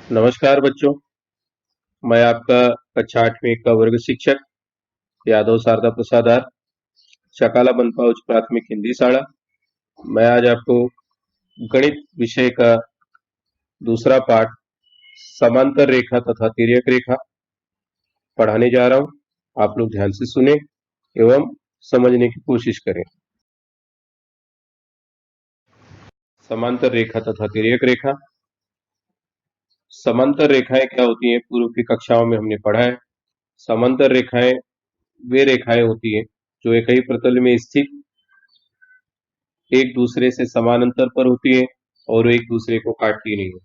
नमस्कार बच्चों। मैं आपका कक्षा 8वीं का वर्ग शिक्षक यादव शारदा प्रसाद आर, शकाला बनपा उच्च प्राथमिक हिंदी शाला। मैं आज आपको गणित विषय का दूसरा पाठ समांतर रेखा तथा तिर्यक रेखा पढ़ाने जा रहा हूं। आप लोग ध्यान से सुने एवं समझने की कोशिश करें। समांतर रेखा तथा तिर्यक रेखा। समांतर रेखाएं क्या होती हैं? पूर्व की कक्षाओं में हमने पढ़ा है। समांतर रेखाएं वे रेखाएं होती हैं जो एक ही प्रतल में स्थित एक दूसरे से समानांतर पर होती है और एक दूसरे को काटती नहीं है,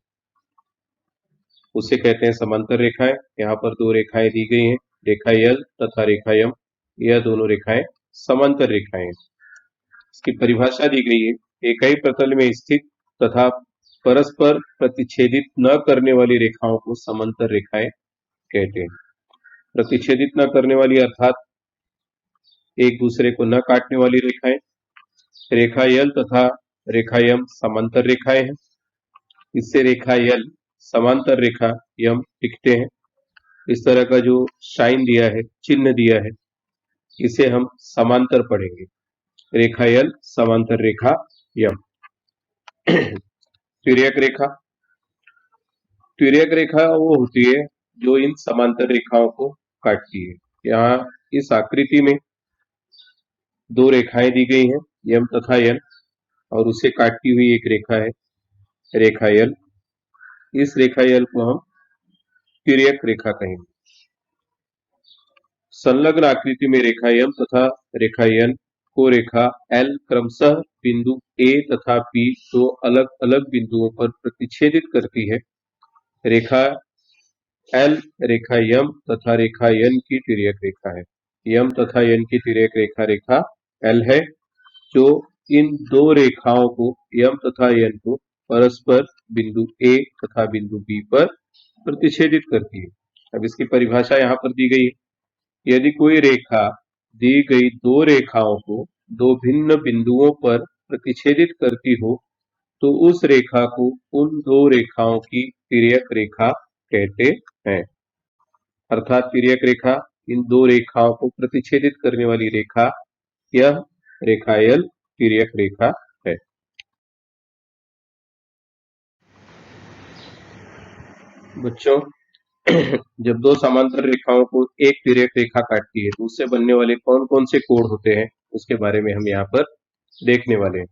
उसे कहते हैं समांतर रेखाएं। यहाँ पर दो रेखाएं दी गई हैं, रेखा यल तथा रेखा यम। यह दोनों रेखाएं समांतर रेखाएं हैं। इसकी परिभाषा दी गई है, एक ही प्रतल में स्थित तथा परस्पर प्रतिच्छेदित न करने वाली रेखाओं को समांतर रेखाएं कहते हैं। प्रतिच्छेदित न करने वाली अर्थात एक दूसरे को न काटने वाली रेखाएं। रेखा यल तथा रेखा यम समांतर रेखाएं हैं। इससे रेखा यल समांतर रेखा यम लिखते हैं। इस तरह का जो साइन दिया है, चिन्ह दिया है, इसे हम समांतर पढ़ेंगे। रेखा यल समांतर रेखा यम। तिर्यक रेखा। तिर्यक रेखा वो होती है जो इन समांतर रेखाओं को काटती है। यहाँ इस आकृति में दो रेखाएं दी गई हैं, यम तथा यल, और उसे काटती हुई एक रेखा है, रेखा यल। इस रेखा यल को हम तिर्यक रेखा कहेंगे। संलग्न आकृति में रेखा यम तथा रेखा यन को रेखा एल क्रमशः बिंदु ए तथा बी दो अलग अलग बिंदुओं पर प्रतिच्छेदित करती है। रेखा एल रेखा यम तथा रेखा यन की तिर्यक रेखा है। यम तथा यन की तिर्यक रेखा रेखा एल है, जो इन दो रेखाओं को, यम तथा यन को, परस्पर बिंदु ए तथा बिंदु बी पर प्रतिच्छेदित करती है। अब इसकी परिभाषा यहाँ पर दी गई है। यदि कोई रेखा दी गई दो रेखाओं को दो भिन्न बिंदुओं पर प्रतिच्छेदित करती हो तो उस रेखा को उन दो रेखाओं की तिर्यक रेखा कहते हैं। अर्थात तिर्यक रेखा इन दो रेखाओं को प्रतिच्छेदित करने वाली रेखा, यह रेखा यल तिर्यक रेखा है। बच्चों, जब दो समांतर रेखाओं को एक तिर्यक रेखा काटती है तो उससे बनने वाले कौन कौन से कोण होते हैं, उसके बारे में हम यहाँ पर देखने वाले हैं।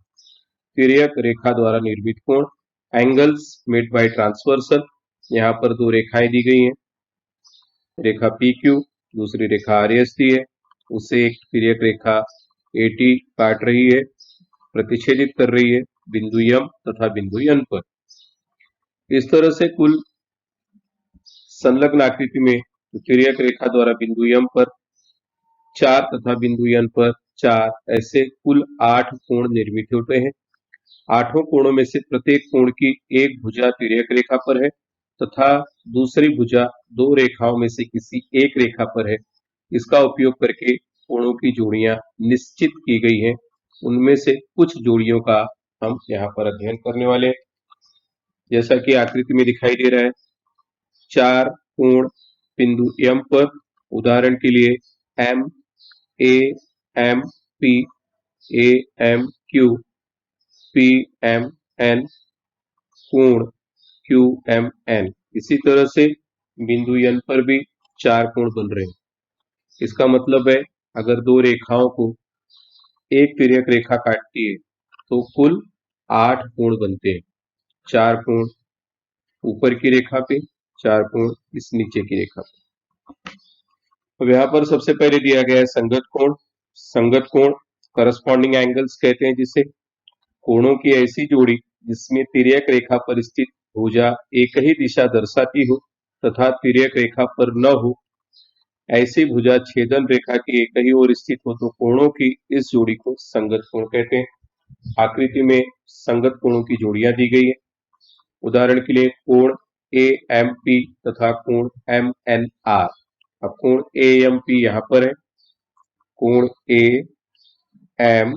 तिर्यक रेखा द्वारा निर्मित कोण, एंगल्स मेड बाय ट्रांसवर्सल। यहाँ पर दो रेखाएं दी गई हैं, रेखा पी क्यू, दूसरी रेखा आर एस दी है। उससे एक तिर्यक रेखा एटी काट रही है, प्रतिच्छेदित कर रही है बिंदु यम तथा बिंदु एन पर। इस तरह से कुल संलग्न आकृति में तिर्यक रेखा द्वारा बिंदु यम पर 4 तथा बिंदु एन पर 4, ऐसे कुल 8 कोण निर्मित होते हैं। आठों कोणों में से प्रत्येक कोण की एक भुजा तिर्यक रेखा पर है तथा दूसरी भुजा दो रेखाओं में से किसी एक रेखा पर है। इसका उपयोग करके कोणों की जोड़ियां निश्चित की गई हैं। उनमें से कुछ जोड़ियों का हम यहाँ पर अध्ययन करने वाले हैं। जैसा कि आकृति में दिखाई दे रहा है, 4 कोण बिंदु एम पर, उदाहरण के लिए M A M P, A M Q, P M N, कोण क्यू एम एन। इसी तरह से बिंदु एन पर भी 4 कोण बन रहे हैं। इसका मतलब है, अगर दो रेखाओं को एक तिर्यक रेखा काटती है तो कुल 8 कोण बनते हैं। 4 कोण ऊपर की रेखा पे, 4 कोण इस नीचे की रेखा पे। अब यहाँ पर सबसे पहले दिया गया है संगत कोण। संगत कोण करस्पॉन्डिंग एंगल्स कहते हैं जिसे। कोणों की ऐसी जोड़ी जिसमें तिर्यक रेखा पर स्थित भुजा एक ही दिशा दर्शाती हो तथा तिर्यक रेखा पर न हो, ऐसी भुजा छेदन रेखा की एक ही ओर स्थित हो तो कोणों की इस जोड़ी को संगत कोण कहते हैं। आकृति में संगत कोणों की जोड़ियां दी गई है। उदाहरण के लिए कोण ए एम पी तथा कोण एम एन आर। अब कोण ए एम पी यहाँ पर है, कोण ए एम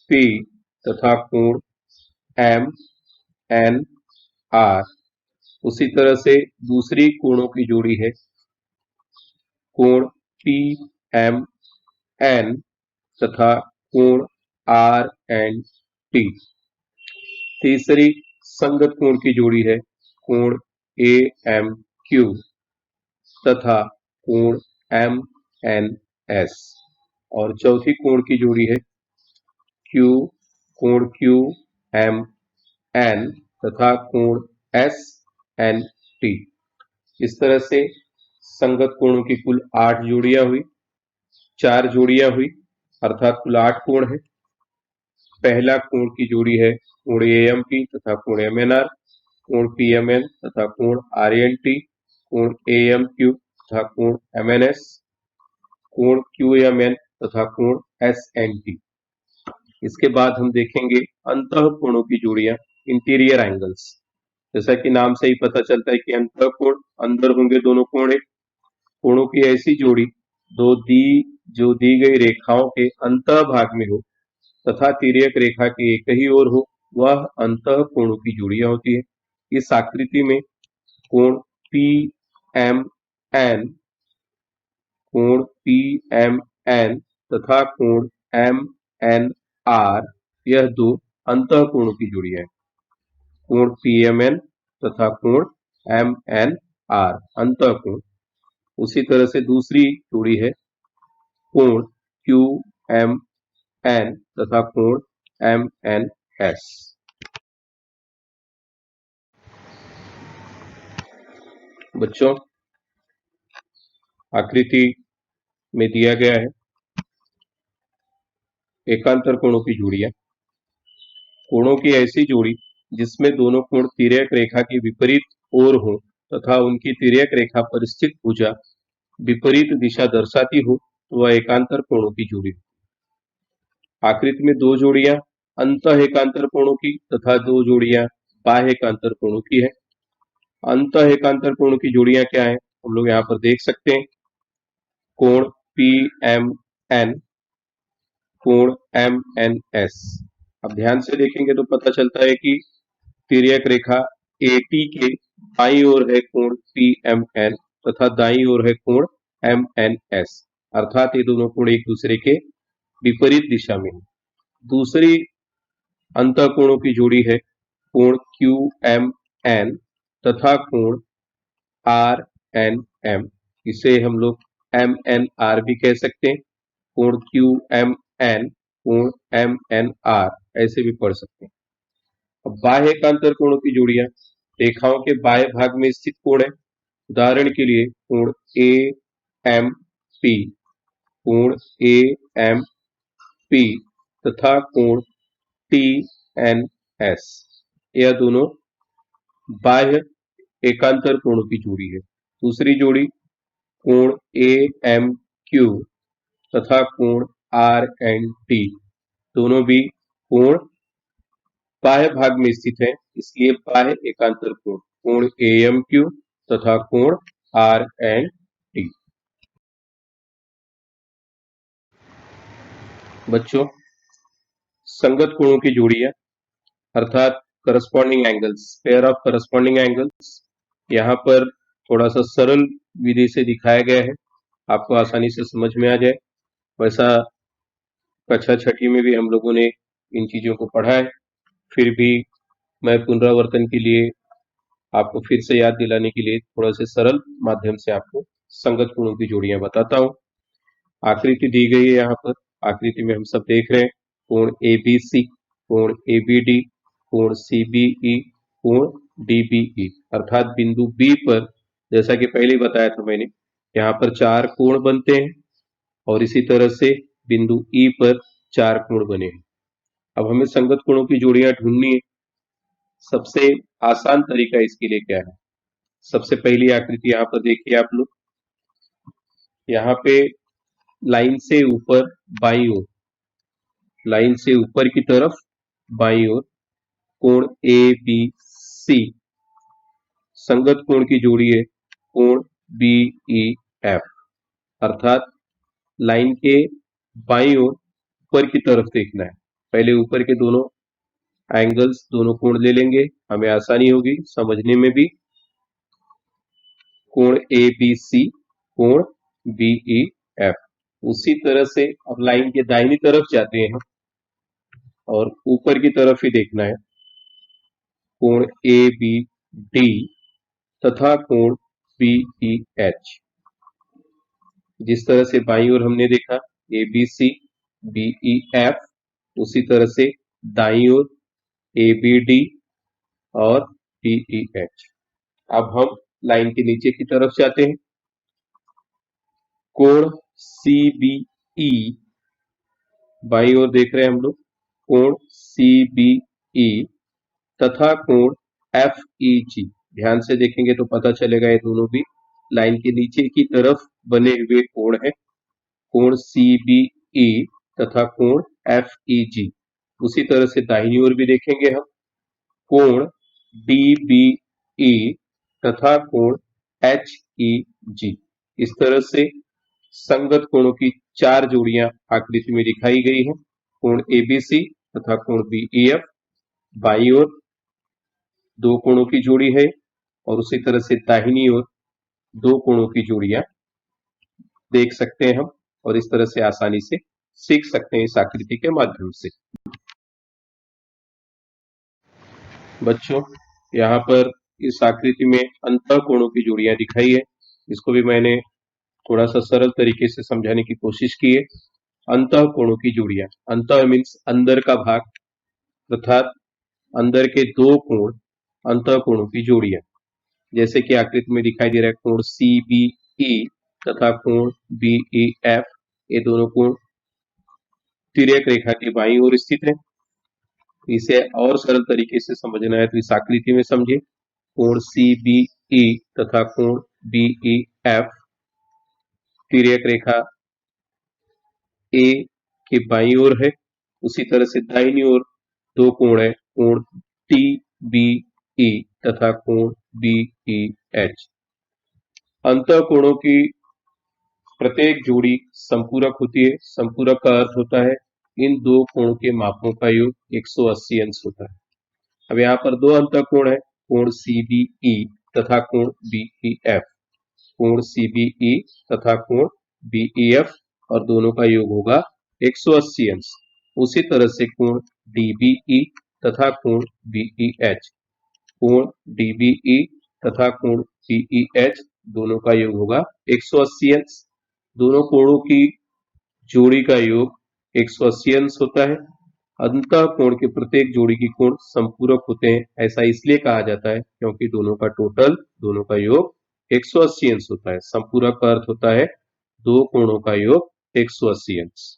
पी तथा कोण एम एन आर उसी तरह से दूसरी कोणों की जोड़ी है कोण पी एम एन तथा कोण आर एंड टी। तीसरी संगत कोण की जोड़ी है कोण ए एम क्यू तथा कोण एम एन एस। और चौथी कोण की जोड़ी है क्यू कोण क्यू एम एन तथा कोण एस एन टी। इस तरह से संगत कोणों की कुल 8 जोड़ियां हुई, 4 जोड़ियां हुई, अर्थात कुल 8 कोण है। पहला कोण की जोड़ी है कोण ए एम पी तथा कोण एम एन आर, कोण पी एम एन तथा कोण आर एन टी, कोण ए एम क्यू तथा कोण एम एन एस, कोण क्यू एम एन तथा कोण एस एन टी। इसके बाद हम देखेंगे अंतः कोणों की जोड़ियां, इंटीरियर एंगल्स। जैसा कि नाम से ही पता चलता है कि अंतः कोण अंदर होंगे दोनों कोण। कोणों की ऐसी जोड़ी जो दी गई रेखाओं के अंतः भाग में हो तथा तिर्यक रेखा के एक ही ओर हो, वह अंतः कोणों की जोड़ियां होती है। इस आकृति में कोण पी एम एन, कोण पी एम एन तथा कोण एम एन आर, यह दो अंतः कोणों की जोड़ियां हैं। कोण पी एम एन तथा कोण एम एन आर अंतः कोण। उसी तरह से दूसरी जोड़ी है कोण क्यू एम एन तथा कोण एम एन एस। बच्चों, आकृति में दिया गया है एकांतर कोणों की जोड़ियां। कोणों की ऐसी जोड़ी जिसमें दोनों कोण तिर्यक रेखा की विपरीत ओर हो तथा उनकी तिर्यक रेखा पर स्थित भुजा विपरीत दिशा दर्शाती हो, तो वह एकांतर कोणों की जोड़ी। आकृति में दो जोड़ियां अंतः एकांतर कोणों की तथा दो जोड़ियां बाह्य एकांतर कोणों की है। अंतः एकांतर कोणों की जोड़ियां क्या है, हम लोग यहाँ पर देख सकते हैं। कोण पी एम एन, कोण एम एन एस। अब ध्यान से देखेंगे तो पता चलता है कि तिर्यक रेखा एटी के बाईं ओर है कोण पी एम एन तथा दाईं ओर है कोण एम एन एस, अर्थात ये दोनों कोण एक दूसरे के विपरीत दिशा में है। दूसरी अंतः कोणों की जोड़ी है कोण क्यू एम एन तथा कोण आर एन एम। इसे हम लोग एम एन आर भी कह सकते हैं। कोण क्यू एम एन, कोण एम एन आर, ऐसे भी पढ़ सकते हैं। अब बाह्य एकांतर कोणों की जोड़ियां रेखाओं के बाह्य भाग में स्थित कोण है। उदाहरण के लिए कोण ए एम पी, कोण ए एम पी तथा कोण टी एन एस, यह दोनों बाह्य एकांतर कोणों की जोड़ी है। दूसरी जोड़ी कोण ए एम क्यू तथा कोण आर एन टी, दोनों भी कोण बाह्य भाग में स्थित है, इसलिए बाह्य एकांतर कोण कोण ए एम क्यू तथा कोण आर एन टी। बच्चों, संगत कोणों की जोड़ियां अर्थात corresponding angles, pair of corresponding angles, यहाँ पर थोड़ा सा सरल विधि से दिखाया गया है, आपको आसानी से समझ में आ जाए। वैसा कक्षा छठी में भी हम लोगों ने इन चीजों को पढ़ा है, फिर भी मैं पुनरावर्तन के लिए आपको फिर से याद दिलाने के लिए थोड़ा से सरल माध्यम से आपको संगत कोणों की जोड़ियां बताता हूं। आकृति दी गई है यहाँ पर। आकृति में हम सब देख रहे हैं कोण ए बी सी, कोण ए बी डी, कोण सी बी ई, कोण डी बी ई, अर्थात बिंदु बी पर, जैसा कि पहले बताया था मैंने, यहाँ पर 4 कोण बनते हैं और इसी तरह से बिंदु ई पर 4 कोण बने हैं। अब हमें संगत कोणों की जोड़ियां ढूंढनी है। सबसे आसान तरीका इसके लिए क्या है, सबसे पहली आकृति यहाँ पर देखिए आप लोग। यहाँ पे लाइन से ऊपर बाईं ओर, लाइन से ऊपर की तरफ बाईं ओर कोण ए बी सी, संगत कोण की जोड़ी है कोण बी ई एफ, अर्थात लाइन के बाईं ओर ऊपर की तरफ देखना है। पहले ऊपर के दोनों एंगल्स, दोनों कोण ले लेंगे, हमें आसानी होगी समझने में भी कोण ए बी सी, कोण बी ई एफ। उसी तरह से अब लाइन के दाहिनी तरफ जाते हैं और ऊपर की तरफ ही देखना है, कोण ए बी डी तथा कोण बी ई एच। जिस तरह से बाईं ओर हमने देखा A B C B E F, उसी तरह से दाईं ओर ए बी डी और डी ई एच। अब हम लाइन के नीचे की तरफ जाते हैं, कोण सी बी ई, बाईं ओर देख रहे हैं हम लोग, कोण सी बी ई तथा कोण एफ ई जी। ध्यान से देखेंगे तो पता चलेगा ये दोनों भी लाइन के नीचे की तरफ बने हुए कोण है, कोण सी बी ई तथा कोण एफ ई जी। उसी तरह से दाहिनी ओर भी देखेंगे हम, कोण डी बी ई तथा कोण एच ई जी। इस तरह से संगत कोणों की चार जोड़ियां आकृति में दिखाई गई हैं, कोण एबीसी तथा कोण बीईएफ। बाईं ओर दो कोणों की जोड़ी है और उसी तरह से दाहिनी ओर दो कोणों की जोड़ियां देख सकते हैं हम, और इस तरह से आसानी से सीख सकते हैं इस आकृति के माध्यम से। बच्चों, यहाँ पर इस आकृति में अंतः कोणों की जोड़ियां दिखाई है। इसको भी मैंने थोड़ा सा सरल तरीके से समझाने की कोशिश की है। अंतः कोणों की जोड़ियां, अंतः मीन्स अंदर का भाग, अर्थात अंदर के दो कोण अंतः कोणों की जोड़ियां। जैसे कि आकृति में दिखाई दे रहा है, कोण सी बी ई तथा कोण बी ई एफ। ये दोनों कोण तिर्यक रेखा की बाईं ओर स्थित है। इसे और सरल तरीके से समझना है तो इस आकृति में समझे, कोण सी बी ई तथा कोण बी ई एफ तिर्यक रेखा ए के बाईं ओर है। उसी तरह से दाहिनी ओर दो कोण है, कोण टी बी ई तथा कोण बी ई एच। अंतः कोणों की प्रत्येक जोड़ी संपूरक होती है। संपूरक का अर्थ होता है इन दो कोणों के मापों का योग 180 अंश होता है। अब यहाँ पर दो अंतः कोण है, कोण सी बी ई तथा कोण बी ई एफ। कोण सी बी ई तथा कोण बी ई एफ और दोनों का योग होगा 180 अंश। उसी तरह से कोण डी बी ई तथा कोण बी ई एच, कोण डी बी ई तथा कोण बी ई एच दोनों का योग होगा 180 अंश। दोनों कोणों की जोड़ी का योग 180 अंश होता है। अंतः कोण के प्रत्येक जोड़ी की कोण संपूरक होते हैं। ऐसा इसलिए कहा जाता है क्योंकि दोनों का टोटल, दोनों का योग 180 अंश होता है। संपूरक का अर्थ होता है दो कोणों का योग 180 अंश।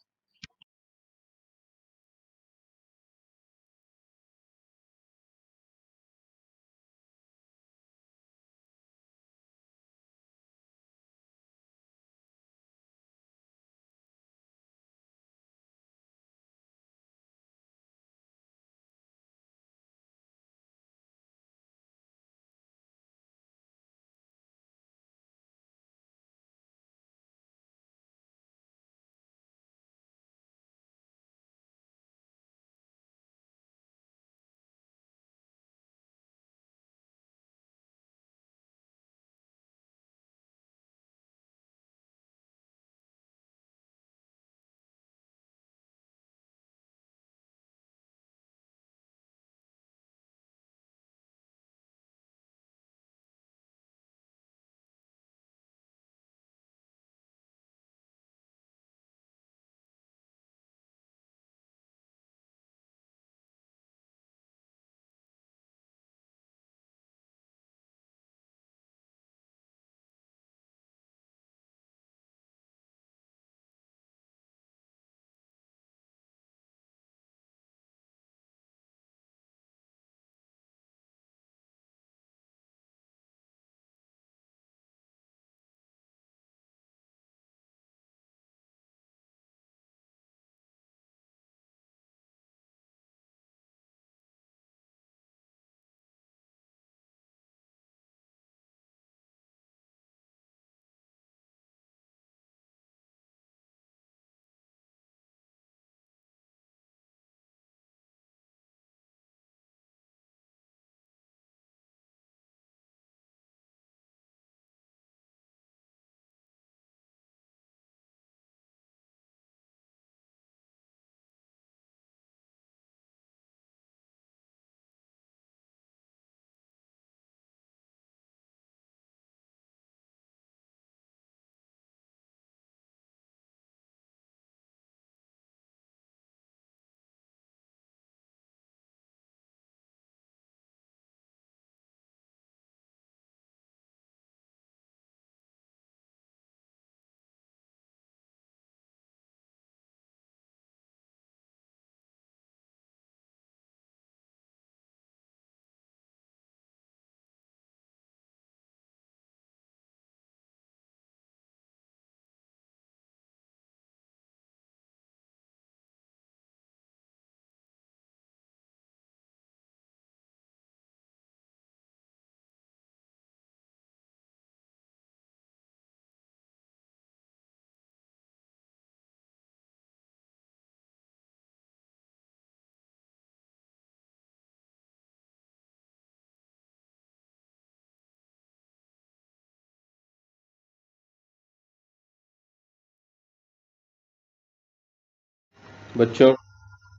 बच्चों,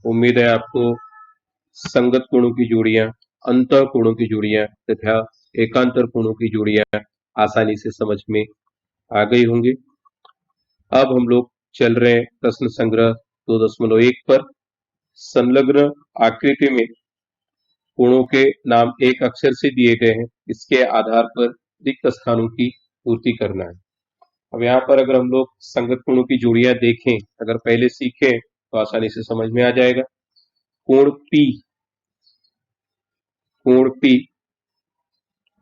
उम्मीद है आपको संगत कोणों की जोड़ियां, अंतः कोणों की जोड़ियां तथा एकांतर कोणों की जोड़ियां आसानी से समझ में आ गई होंगी। अब हम लोग चल रहे हैं प्रश्न संग्रह 2.1 पर। संलग्न आकृति में कोणों के नाम एक अक्षर से दिए गए हैं, इसके आधार पर रिक्त स्थानों की पूर्ति करना है। अब यहाँ पर अगर हम लोग संगत कोणों की जोड़ियां देखें, अगर पहले सीखें तो आसानी से समझ में आ जाएगा। कोण P, कोण P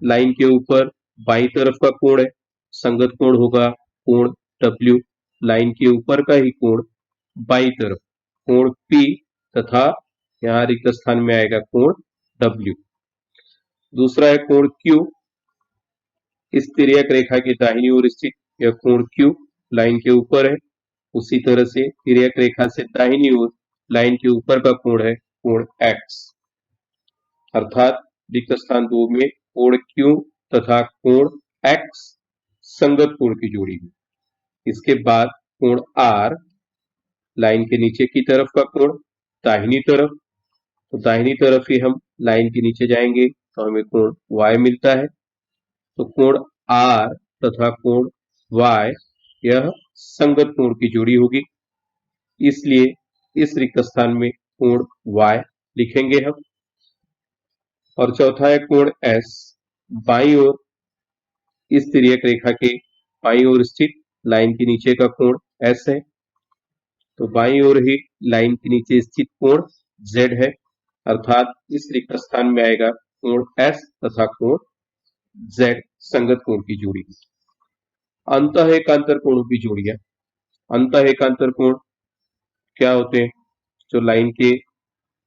लाइन के ऊपर बाई तरफ का कोण है, संगत कोण होगा कोण W, लाइन के ऊपर का ही कोण बाई तरफ कोण P तथा यहाँ रिक्त स्थान में आएगा कोण W। दूसरा है कोण Q, इस तिर्यक रेखा की दाहिनी ओर स्थित यह कोण Q लाइन के ऊपर है, उसी तरह से तिर्यक रेखा से दाहिनी ओर लाइन के ऊपर का कोण है कोण X, अर्थात रिक्त स्थान 2 में कोण Q तथा कोण X संगत कोण की जोड़ी है। इसके बाद कोण R, लाइन के नीचे की तरफ का कोण दाहिनी तरफ, तो दाहिनी तरफ ही हम लाइन के नीचे जाएंगे तो हमें कोण Y मिलता है। तो कोण R तथा कोण Y यह संगत कोण की जोड़ी होगी, इसलिए इस रिक्त स्थान में कोण Y लिखेंगे हम। और चौथा है कोण S, बाईं ओर इस तिर्यक रेखा के बाईं ओर स्थित लाइन के नीचे का कोण S है, तो बाईं ओर ही लाइन के नीचे स्थित कोण Z है, अर्थात इस रिक्त स्थान में आएगा कोण S तथा कोण Z संगत कोण की जोड़ी। अंतः एकांतर कोणों की जोड़ियां, अंतः एकांतर कोण क्या होते हैं? जो लाइन के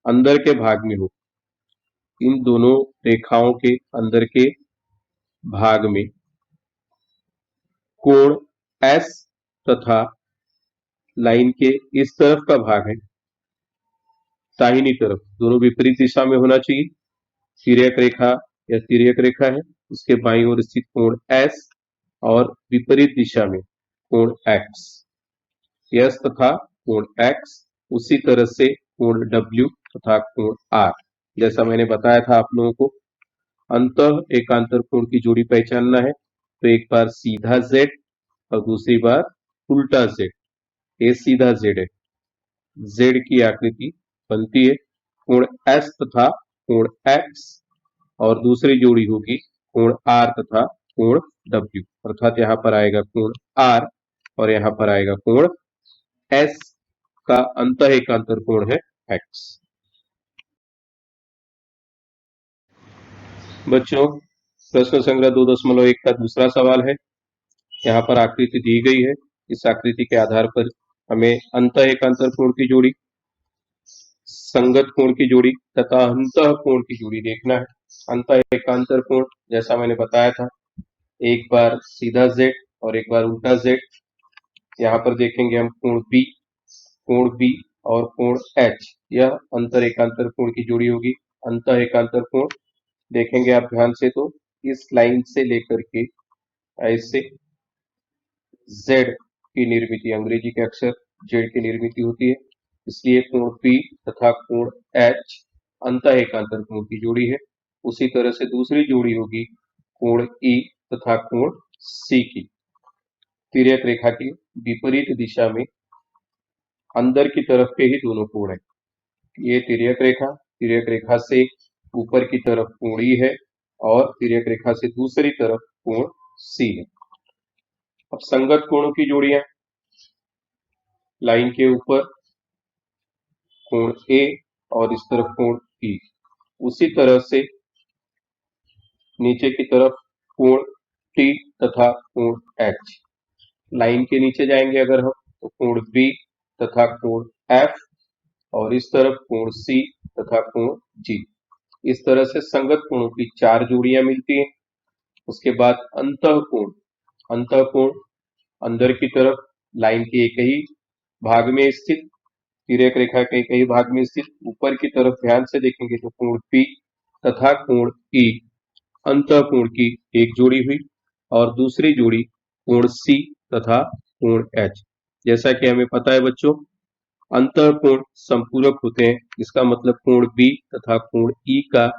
अंदर के भाग में हो, इन दोनों रेखाओं के अंदर के भाग में कोण S तथा लाइन के इस तरफ का भाग है दाहिनी तरफ, दोनों विपरीत दिशा में होना चाहिए। तिर्यक रेखा या तिर्यक रेखा है, उसके बाईं ओर स्थित कोण S और विपरीत दिशा में कोण X, S तथा कोण X, उसी तरह से कोण W तथा कोण R। जैसा मैंने बताया था आप लोगों को, अंतः एकांतर कोण की जोड़ी पहचानना है तो एक बार सीधा Z और दूसरी बार उल्टा Z। ये सीधा Z है, Z की आकृति बनती है कोण S तथा कोण X, और दूसरी जोड़ी होगी कोण R तथा कोण W, अर्थात यहाँ पर आएगा कोण R और यहाँ पर आएगा कोण S का अंतः एकांतर कोण है X। बच्चों, प्रश्न संग्रह 2.1 का दूसरा सवाल है। यहाँ पर आकृति दी गई है, इस आकृति के आधार पर हमें अंतः एकांतर कोण की जोड़ी, संगत कोण की जोड़ी तथा अंतः कोण की जोड़ी देखना है। अंतः एकांतर कोण जैसा मैंने बताया था, एक बार सीधा Z और एक बार उल्टा Z। यहाँ पर देखेंगे हम कोण B और कोण H, यह अंतर एकांतर कोण की जोड़ी होगी। अंतः एकांतर कोण देखेंगे आप ध्यान से तो इस लाइन से लेकर के ऐसे Z की निर्मिति, अंग्रेजी के अक्षर Z की निर्मिति होती है, इसलिए कोण P तथा कोण H अंतः एकांतर कोण की जोड़ी है। उसी तरह से दूसरी जोड़ी होगी कोण E तथा कोण C की। तिर्यक रेखा की विपरीत दिशा में अंदर की तरफ के ही दोनों कोण है। ये तिर्यक रेखा से ऊपर की तरफ कोण E है और तिर्यक रेखा से दूसरी तरफ कोण C है। अब संगत कोणों की जोड़ियां, लाइन के ऊपर कोण A और इस तरफ कोण E, उसी तरह से नीचे की तरफ कोण T तथा कोण H। लाइन के नीचे जाएंगे अगर हम तो कोण B तथा कोण F और इस तरफ कोण C तथा कोण G। इस तरह से संगत कोणों की 4 जोड़ियां मिलती हैं। उसके बाद अंतः कोण अंदर की तरफ लाइन के एक ही भाग में स्थित, तिर्यक रेखा के एक ही भाग में स्थित, ऊपर की तरफ ध्यान से देखेंगे तो कोण P तथा कोण E अंतः कोण की एक जोड़ी हुई, और दूसरी जोड़ी कोण C तथा कोण H। जैसा कि हमें पता है बच्चों, अंतःकोण संपूरक होते हैं, इसका मतलब कोण बी तथा कोण ई का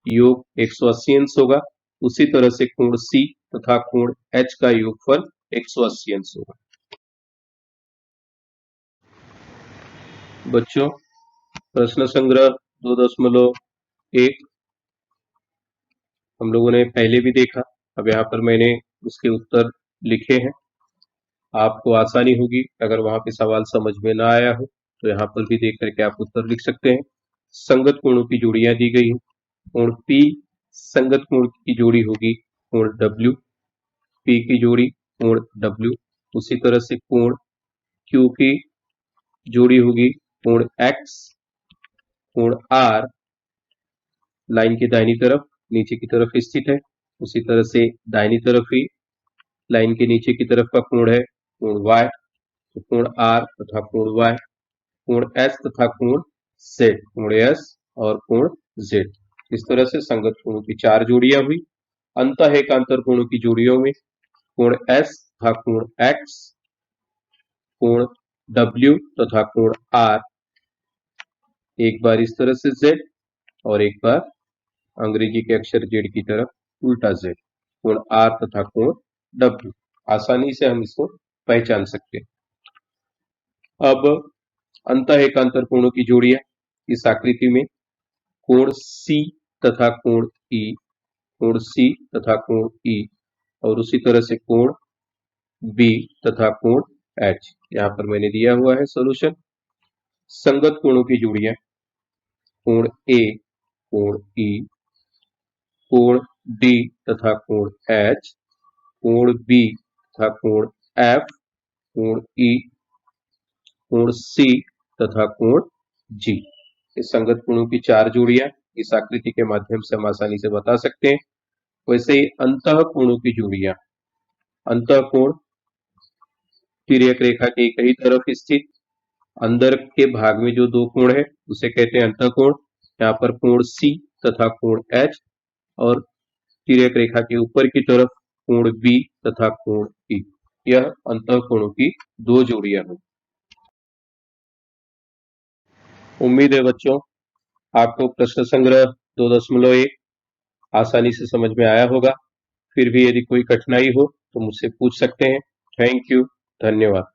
योग 180 अंश होगा। उसी तरह से कोण सी तथा कोण एच का योगफल 180 अंश होगा। बच्चों, प्रश्न संग्रह 2.1 हम लोगों ने पहले भी देखा। अब यहाँ पर मैंने उसके उत्तर लिखे हैं। आपको आसानी होगी अगर वहां पे सवाल समझ में ना आया हो तो यहाँ पर भी देख करके आप उत्तर लिख सकते हैं। संगत कोणों की जोड़ियां दी गई हैं। कोण P संगत कोण की जोड़ी होगी कोण W, P की जोड़ी कोण W। उसी तरह से कोण Q की जोड़ी होगी कोण X, कोण R लाइन की दाहिनी तरफ नीचे की तरफ स्थित है। उसी तरह से दाहिनी तरफ ही लाइन के नीचे की तरफ का कोण है कोण Y, तो कोण R तथा कोण Y, कोण S तथा कोण Z, कोण S और कोण Z। इस तरह से संगत कोणों की 4 जोड़ियां हुई। अंतः एकांतर कोणों की जोड़ियों में कोण S तथा कोण X, कोण W तथा कोण R, एक बार इस तरह से Z और एक बार अंग्रेजी के अक्षर Z की तरफ उल्टा Z, कोण R तथा कोण W। आसानी से हम इसको पहचान सकते हैं। अब अंतः एकांतर कोणों की जोड़ियां इस आकृति में कोण C तथा कोण E, कोण C तथा कोण E और उसी तरह से कोण B तथा कोण H। यहाँ पर मैंने दिया हुआ है सॉल्यूशन। संगत कोणों की जोड़ियां कोण A, कोण E, कोण D तथा कोण H, कोण B तथा कोण F, कोण E, कोण C तथा कोण G। इस संगत कोणों की 4 जोड़ियां इस आकृति के माध्यम से हम आसानी से बता सकते हैं। वैसे ही अंतः कोणों की जोड़ियां, अंतः कोण तिर्यक रेखा के एक ही तरफ स्थित अंदर के भाग में जो 2 कोण है उसे कहते हैं अंतः कोण। यहाँ पर कोण C तथा कोण H और तिर्यक रेखा के ऊपर की तरफ कोण B तथा कोण E। यह अंतः कोणों की 2 जोड़ियां हैं। उम्मीद है बच्चों आपको प्रश्न संग्रह 2.1 आसानी से समझ में आया होगा। फिर भी यदि कोई कठिनाई हो तो मुझसे पूछ सकते हैं। थैंक यू, धन्यवाद।